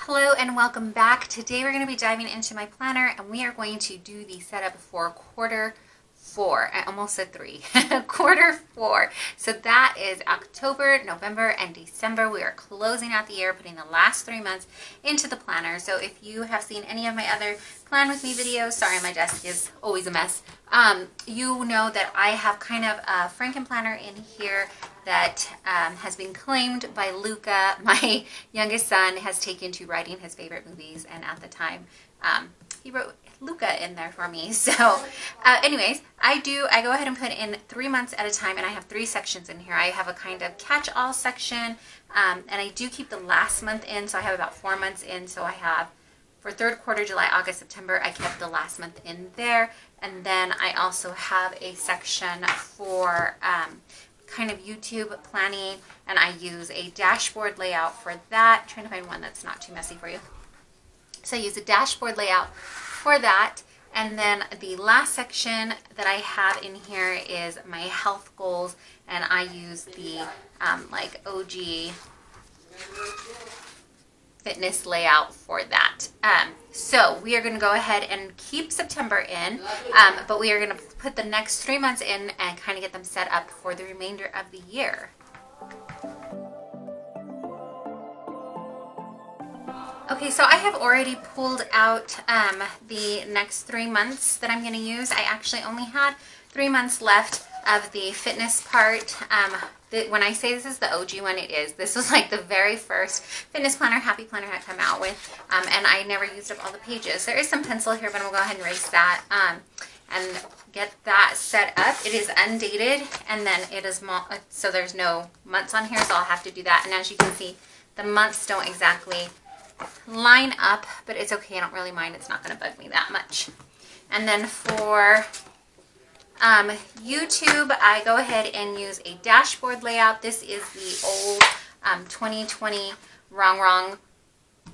Hello and welcome back. Today we're going to be diving into my planner and we are going to do the setup for quarter four. I almost said three. Quarter four. So that is October, November, and December. We are closing out the year, putting the last 3 months into the planner. So if you have seen any of my other Plan With Me videos, sorry my desk is always a mess, you know that I have kind of a Franken planner in here that has been claimed by Luca. My youngest son has taken to writing his favorite movies, and at the time he wrote Luca in there for me. So anyways, I go ahead and put in 3 months at a time, and I have 3 sections in here. I have a kind of catch-all section, and I do keep the last month in, so I have about 4 months in. So I have for third quarter, July, August, September, I kept the last month in there. And then I also have a section for kind of YouTube planning, and I use a dashboard layout for that. I'm trying to find one that's not too messy for you. So I use a dashboard layout for that. And then the last section that I have in here is my health goals, and I use the like OG fitness layout for that. So we are going to go ahead and keep September in, but we are going to put the next 3 months in and kind of get them set up for the remainder of the year. Okay, so I have already pulled out the next 3 months that I'm going to use. I actually only had 3 months left of the fitness part. When I say this is the OG one, it is. This was like the very first fitness planner, Happy Planner had come out with, and I never used up all the pages. There is some pencil here, but I'm going to go ahead and erase that and get that set up. It is undated, and then it is, so there's no months on here, so I'll have to do that. And as you can see, the months don't exactly line up, but it's okay. I don't really mind. It's not going to bug me that much. And then for YouTube, I go ahead and use a dashboard layout. This is the old 2020 Wrong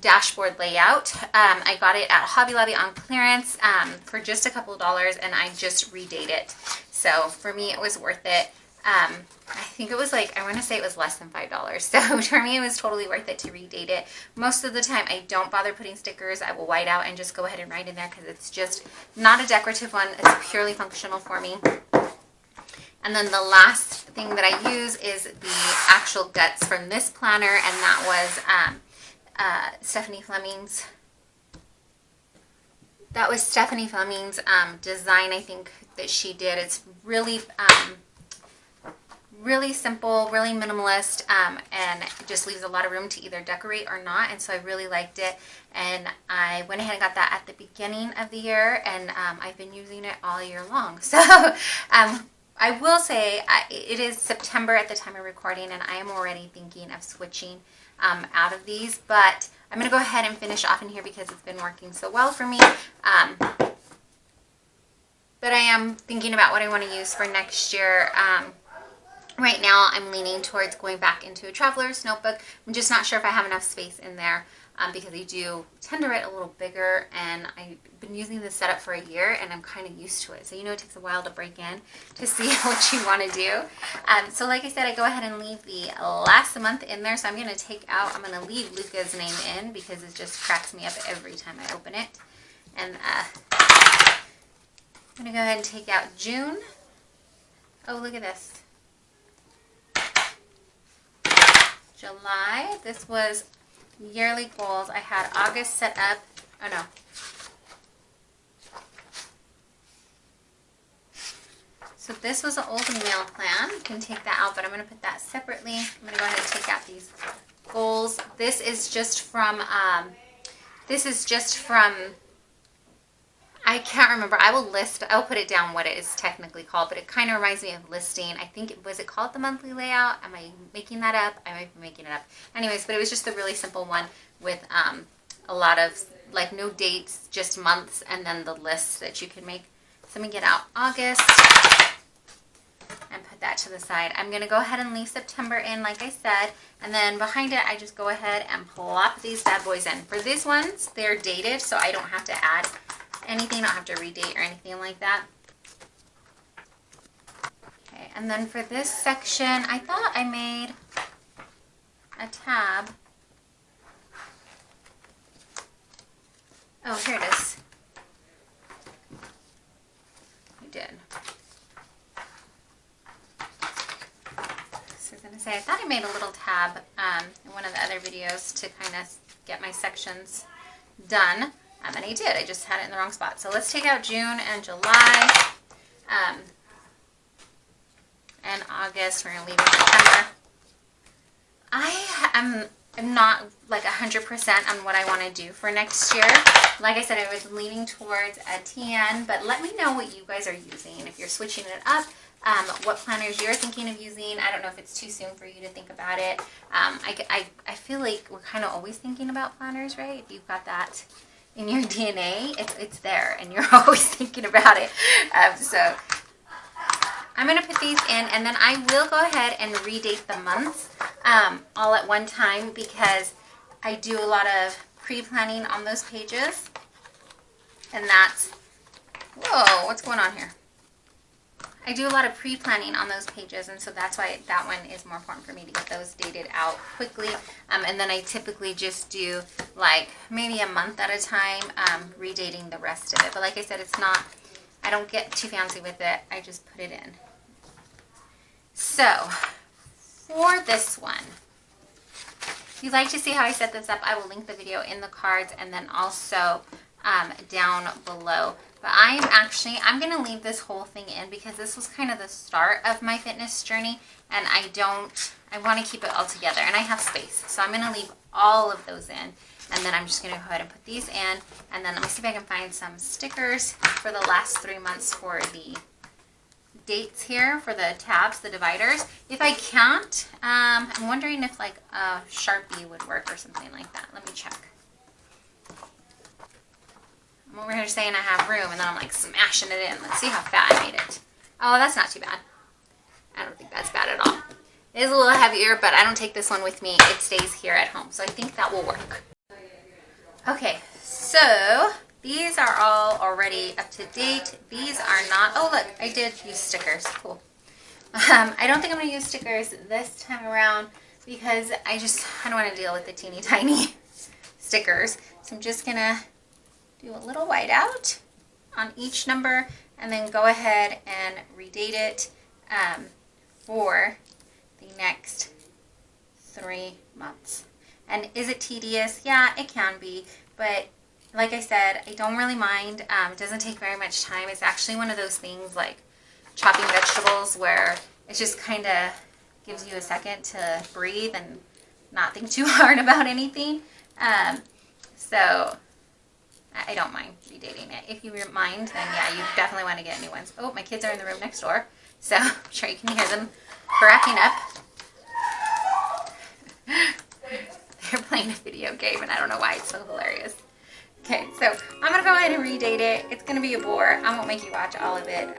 dashboard layout. I got it at Hobby Lobby on clearance for just a couple of dollars, and I just redate it. So for me, it was worth it. I think it was like, I want to say it was less than $5. So for me, it was totally worth it to redate it. Most of the time, I don't bother putting stickers. I will white out and just go ahead and write in there because it's just not a decorative one. It's purely functional for me. And then the last thing that I use is the actual guts from this planner, and that was Stephanie Fleming's. That was Stephanie Fleming's design, I think, that she did. It's really really simple, really minimalist, and it just leaves a lot of room to either decorate or not, and so I really liked it, and I went ahead and got that at the beginning of the year, and I've been using it all year long. So I will say it is September at the time of recording, and I am already thinking of switching out of these, but I'm going to go ahead and finish off in here because it's been working so well for me. But I am thinking about what I want to use for next year. Right now, I'm leaning towards going back into a traveler's notebook. I'm just not sure if I have enough space in there because I do tend to write a little bigger, and I've been using this setup for a year, and I'm kind of used to it. So, you know, it takes a while to break in to see what you want to do. So, like I said, I go ahead and leave the last month in there. So, I'm going to leave Luca's name in because it just cracks me up every time I open it. And I'm going to go ahead and take out June. Oh, look at this. July, this was yearly goals. I had August set up, oh no. So this was an old email plan. You can take that out, but I'm going to put that separately. I'm going to go ahead and take out these goals. This is just from, I can't remember. I'll put it down what it is technically called, but it kind of reminds me of listing. I think was it called the monthly layout? Am I making that up? I might be making it up. Anyways, but it was just a really simple one with a lot of like no dates, just months, and then the lists that you can make. So let me get out August and put that to the side. I'm going to go ahead and leave September in, like I said, and then behind it, I just go ahead and plop these bad boys in. For these ones, they're dated, so I don't have to add anything. I don't have to redate or anything like that. Okay, and then for this section, I thought I made a tab Oh, here it is. I did. So I was going to say, I thought I made a little tab in one of the other videos to kind of get my sections done. And I did. I just had it in the wrong spot. So let's take out June and July. And August. We're going to leave in September. I'm not like 100% on what I want to do for next year. Like I said, I was leaning towards a TN, but let me know what you guys are using. If you're switching it up, what planners you're thinking of using. I don't know if it's too soon for you to think about it. I feel like we're kind of always thinking about planners, right? If you've got that in your DNA, it's there, and you're always thinking about it. So I'm going to put these in, and then I will go ahead and redate the months all at one time, because I do a lot of pre-planning on those pages. And that's, whoa, what's going on here? I do a lot of pre-planning on those pages, and so that's why that one is more important for me to get those dated out quickly. And then I typically just do like maybe a month at a time, redating the rest of it. But like I said, it's not, I don't get too fancy with it. I just put it in. So for this one, if you'd like to see how I set this up, I will link the video in the cards and then also down below. But I'm going to leave this whole thing in because this was kind of the start of my fitness journey, and I want to keep it all together, and I have space. So I'm going to leave all of those in, and then I'm just going to go ahead and put these in, and then let me see if I can find some stickers for the last 3 months for the dates here, for the tabs, the dividers. If I can't, I'm wondering if like a Sharpie would work or something like that. Let me check. I'm over here saying I have room, and then I'm like smashing it in. Let's see how fat I made it. Oh, that's not too bad. I don't think that's bad at all. It is a little heavier, but I don't take this one with me. It stays here at home, so I think that will work. Okay, so these are all already up to date. These are not. Oh, look, I did use stickers. Cool. I don't think I'm going to use stickers this time around because I don't want to deal with the teeny tiny stickers. So I'm just going to do a little whiteout on each number and then go ahead and redate it for the next 3 months. And is it tedious? Yeah, it can be, but like I said, I don't really mind. It doesn't take very much time. It's actually one of those things like chopping vegetables where it just kind of gives you a second to breathe and not think too hard about anything. So I don't mind redating it. If you mind, then yeah, you definitely want to get new ones. Oh, my kids are in the room next door, so I'm sure you can hear them cracking up. They're playing a video game, and I don't know why it's so hilarious. Okay, so I'm going to go ahead and redate it. It's going to be a bore. I won't make you watch all of it.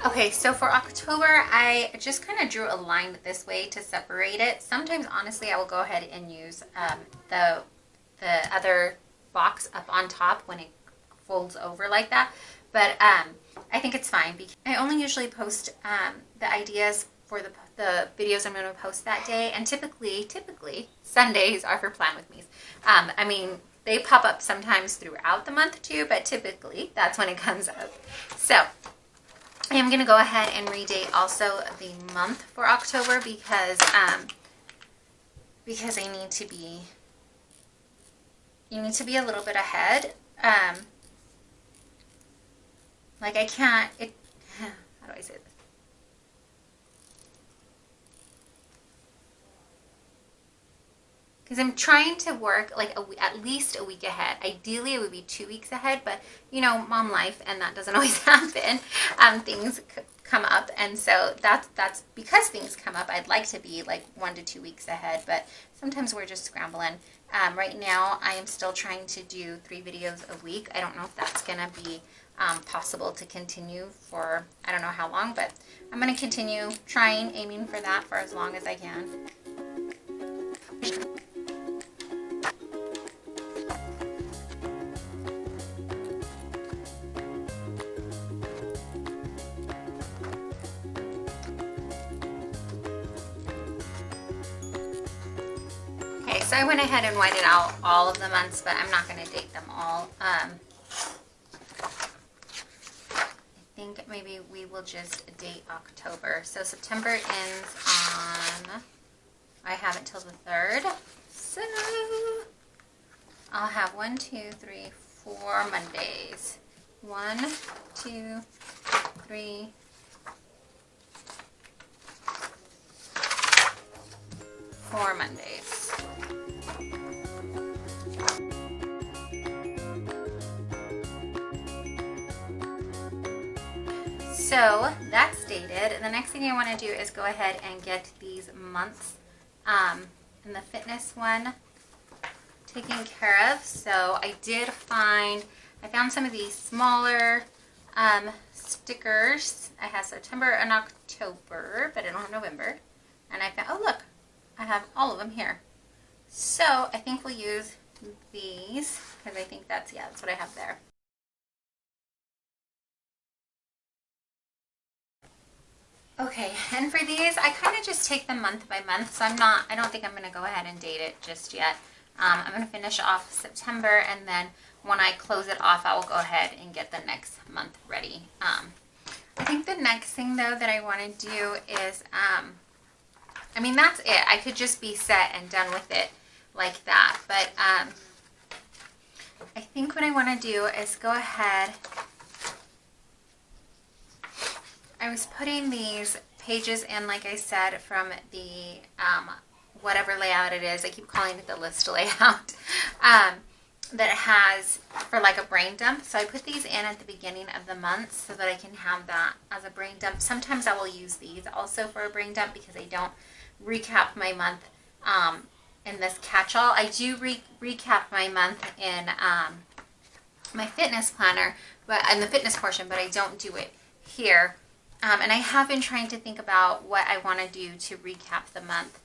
Okay, so for October, I just kind of drew a line this way to separate it. Sometimes, honestly, I will go ahead and use the other box up on top when it folds over like that. But I think it's fine because I only usually post the ideas for the videos I'm going to post that day. And typically, Sundays are for Plan With Me's. I mean, they pop up sometimes throughout the month too, but typically that's when it comes up. So I am going to go ahead and redate also the month for October because I need to be, you need to be a little bit ahead. Like I can't, how do I say this? Because I'm trying to work like at least a week ahead. Ideally, it would be 2 weeks ahead, but you know, mom life, and that doesn't always happen. Things come up, and so that's because things come up. I'd like to be like 1 to 2 weeks ahead, but sometimes we're just scrambling. Right now, I am still trying to do 3 videos a week. I don't know if that's gonna be possible to continue for I don't know how long, but I'm going to continue trying, aiming for that for as long as I can. Okay, so I went ahead and whited out all of the months, but I'm not going to date them all. I think maybe we will just date October. So September ends on, I have it till the 3rd. So I'll have 1, 2, 3, 4 Mondays. 1, 2, 3, 4 Mondays. So that's dated. The next thing I want to do is go ahead and get these months in the fitness one taken care of. So I found some of these smaller stickers. I have September and October, but I don't have November. And I found, oh look, I have all of them here. So I think we'll use these because I think that's what I have there. Okay, and for these, I kind of just take them month by month, so I don't think I'm going to go ahead and date it just yet. I'm going to finish off September, and then when I close it off, I will go ahead and get the next month ready. I think the next thing, though, that I want to do is, I mean, that's it. I could just be set and done with it like that, but I think what I want to do is go ahead. I was putting these pages in, like I said, from the whatever layout it is. I keep calling it the list layout that it has for like a brain dump. So I put these in at the beginning of the month so that I can have that as a brain dump. Sometimes I will use these also for a brain dump because I don't recap my month in this catch-all. I do recap my month in my fitness planner, but in the fitness portion, but I don't do it here. And I have been trying to think about what I want to do to recap the month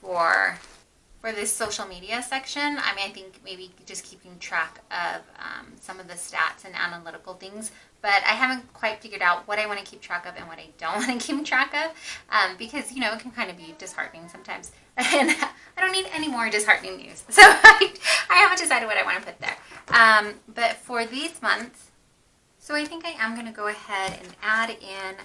for this social media section. I mean, I think maybe just keeping track of some of the stats and analytical things, but I haven't quite figured out what I want to keep track of and what I don't want to keep track of, because, you know, it can kind of be disheartening sometimes. And I don't need any more disheartening news. So I haven't decided what I want to put there. But for these months, so I think I am going to go ahead and add in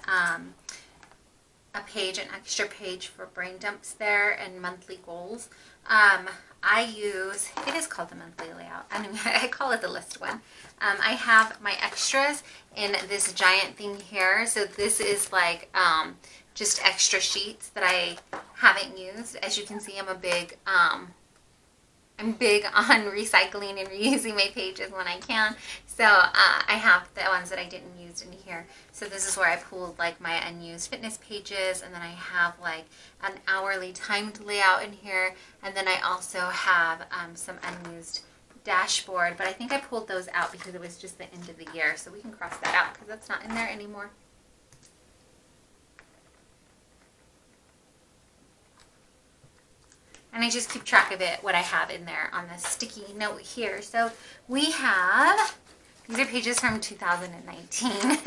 a page, an extra page for brain dumps there and monthly goals. It is called the monthly layout. I call it the list one. I have my extras in this giant thing here. So this is like just extra sheets that I haven't used. As you can see, I'm big on recycling and reusing my pages when I can. So I have the ones that I didn't use in here. So this is where I pulled like my unused fitness pages, and then I have like an hourly timed layout in here. And then I also have some unused dashboard, but I think I pulled those out because it was just the end of the year. So we can cross that out because that's not in there anymore. And I just keep track of it, what I have in there on this sticky note here. So we have, these are pages from 2019.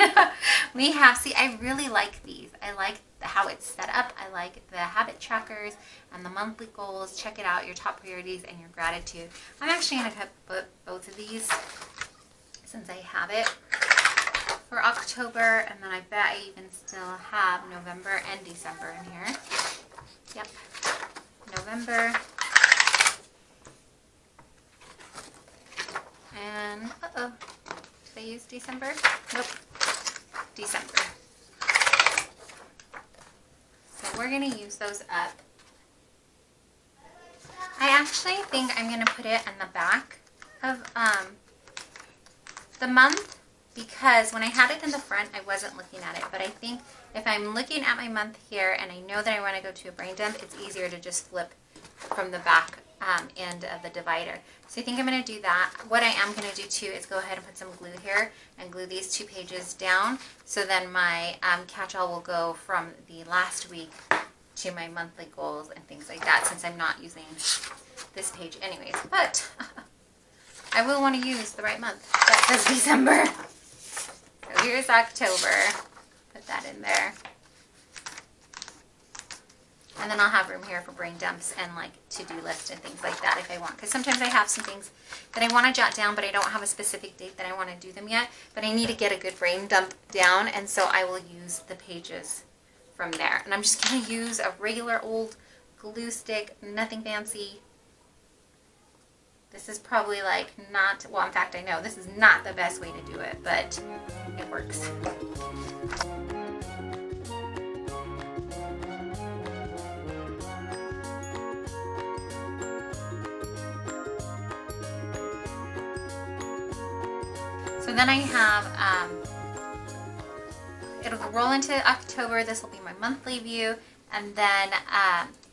We have, see, I really like these. I like how it's set up. I like the habit trackers and the monthly goals. Check it out, your top priorities and your gratitude. I'm actually going to put both of these since I have it for October. And then I bet I even still have November and December in here. Yep. November, and did I use December? Nope, December. So we're going to use those up. I actually think I'm going to put it on the back of the month, because when I had it in the front, I wasn't looking at it. But I think if I'm looking at my month here and I know that I want to go to a brain dump, it's easier to just flip from the back end of the divider. So I think I'm going to do that. What I am going to do too is go ahead and put some glue here and glue these 2 pages down. So then my catch-all will go from the last week to my monthly goals and things like that, since I'm not using this page anyways. But I will want to use the right month. That says December. So here's October. Put that in there. And then I'll have room here for brain dumps and like to-do lists and things like that if I want. Because sometimes I have some things that I want to jot down, but I don't have a specific date that I want to do them yet. But I need to get a good brain dump down, and so I will use the pages from there. And I'm just going to use a regular old glue stick, nothing fancy. This is probably like not, well, in fact I know this is not the best way to do it, but it works. So then I have, it'll roll into October. This will be my monthly view. And then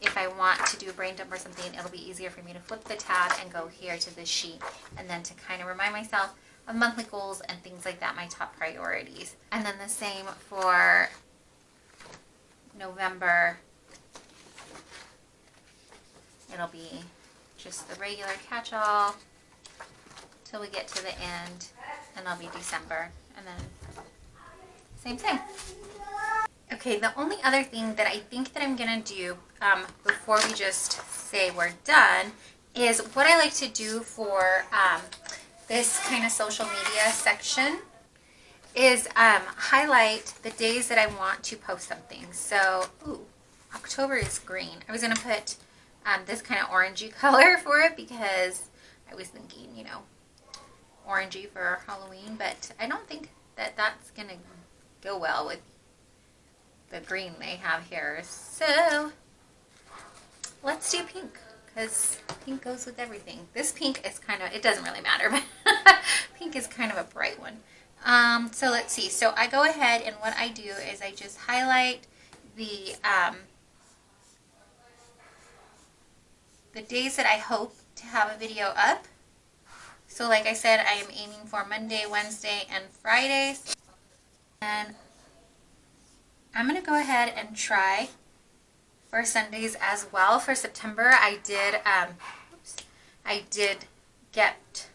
if I want to do a brain dump or something, it'll be easier for me to flip the tab and go here to this sheet. And then to kind of remind myself of monthly goals and things like that, my top priorities. And then the same for November. It'll be just the regular catch-all till we get to the end. And that'll be December, and then same thing. Okay, the only other thing that I think that I'm gonna do before we just say we're done is what I like to do for this kind of social media section is highlight the days that I want to post something. So, ooh, October is green. I was gonna put this kind of orangey color for it because I was thinking, you know, orangey for Halloween, but I don't think that that's gonna go well with the green they have here. So let's do pink, because pink goes with everything. This pink is kind of, it doesn't really matter, but pink is kind of a bright one. So let's see. So I go ahead and what I do is I just highlight the days that I hope to have a video up. So like I said, I am aiming for Monday, Wednesday, and Fridays. And I'm going to go ahead and try for Sundays as well. For September, I did get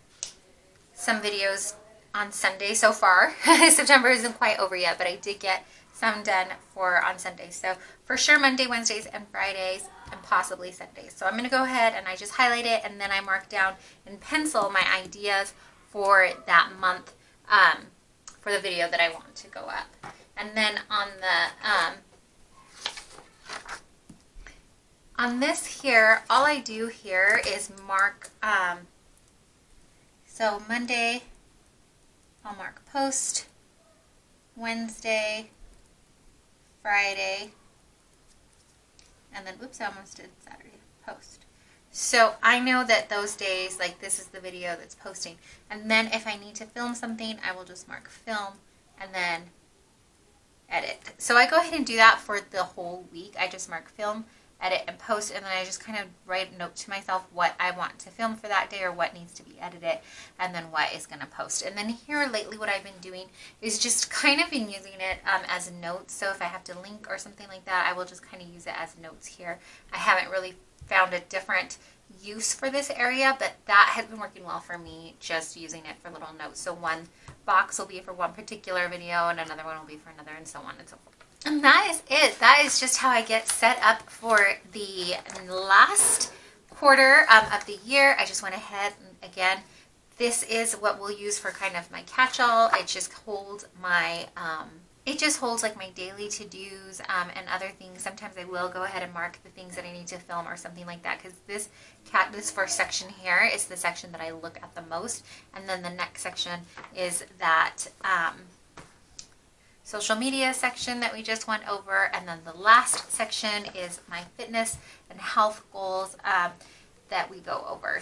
some videos on Sunday so far. September isn't quite over yet, but I did get some done for on Sundays. So for sure Monday, Wednesdays, and Fridays, and possibly Sundays. So I'm going to go ahead and I just highlight it, and then I mark down in pencil my ideas for that month for the video that I want to go up. And then on this here, all I do here is mark, so Monday, I'll mark post, Wednesday, Friday, and then, oops, I almost did Saturday, post. So I know that those days, like this is the video that's posting. And then if I need to film something, I will just mark film and then edit. So I go ahead and do that for the whole week. I just mark film, edit, and post, and then I just kind of write a note to myself what I want to film for that day or what needs to be edited, and then what is going to post. And then here lately what I've been doing is just kind of been using it as notes. So if I have to link or something like that, I will just kind of use it as notes here. I haven't really found a different use for this area, but that has been working well for me, just using it for little notes. So one box will be for one particular video and another one will be for another, and so on and so forth. And that is it. That is just how I get set up for the last quarter of the year. I just went ahead and again, this is what we'll use for kind of my catch-all. It just holds my it just holds like my daily to-dos and other things. Sometimes I will go ahead and mark the things that I need to film or something like that, because this first section here is the section that I look at the most, and then the next section is that social media section that we just went over, and then the last section is my fitness and health goals that we go over.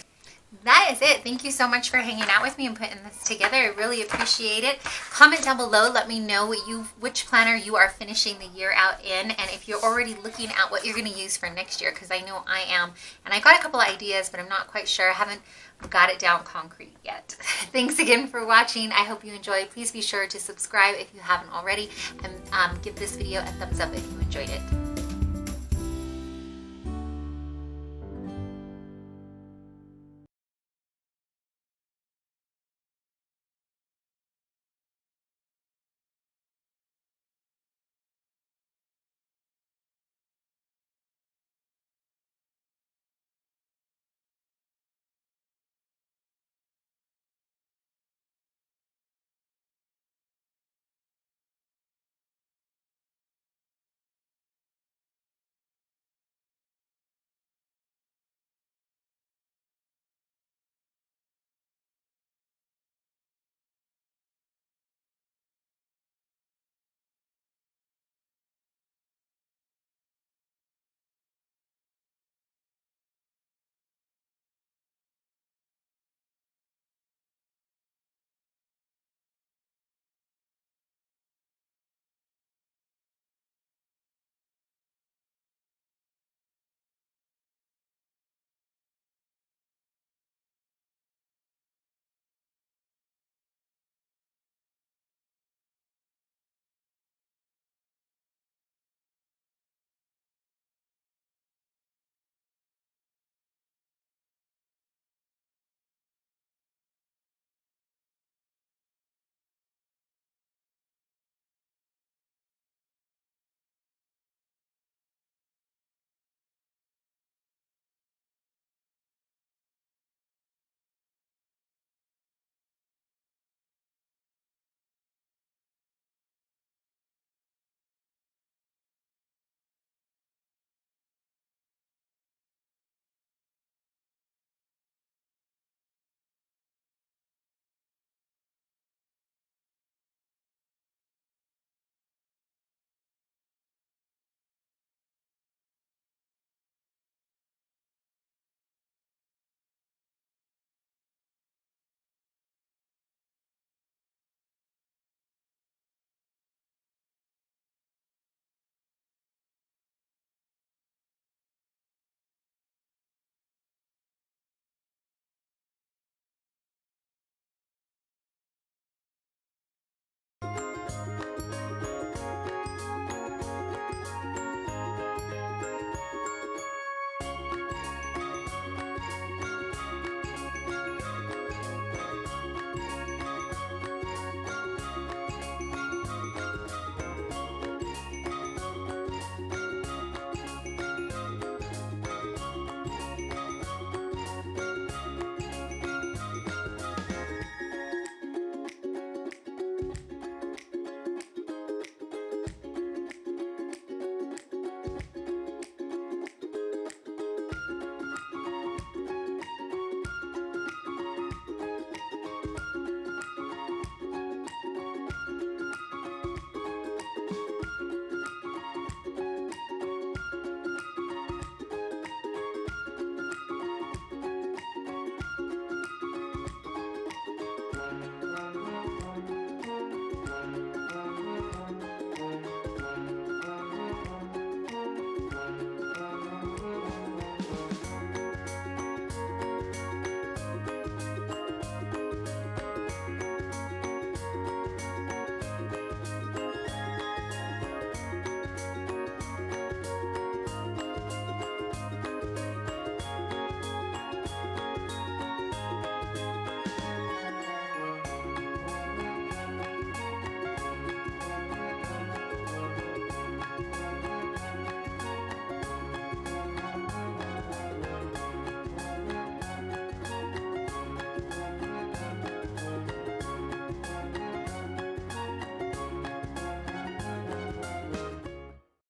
That is it. Thank you so much for hanging out with me and putting this together. I really appreciate it. Comment down below. Let me know which planner you are finishing the year out in, and if you're already looking at what you're going to use for next year, because I know I am. And I got a couple of ideas, but I'm not quite sure. I haven't got it down concrete yet. Thanks again for watching. I hope you enjoyed. Please be sure to subscribe if you haven't already, and give this video a thumbs up if you enjoyed it.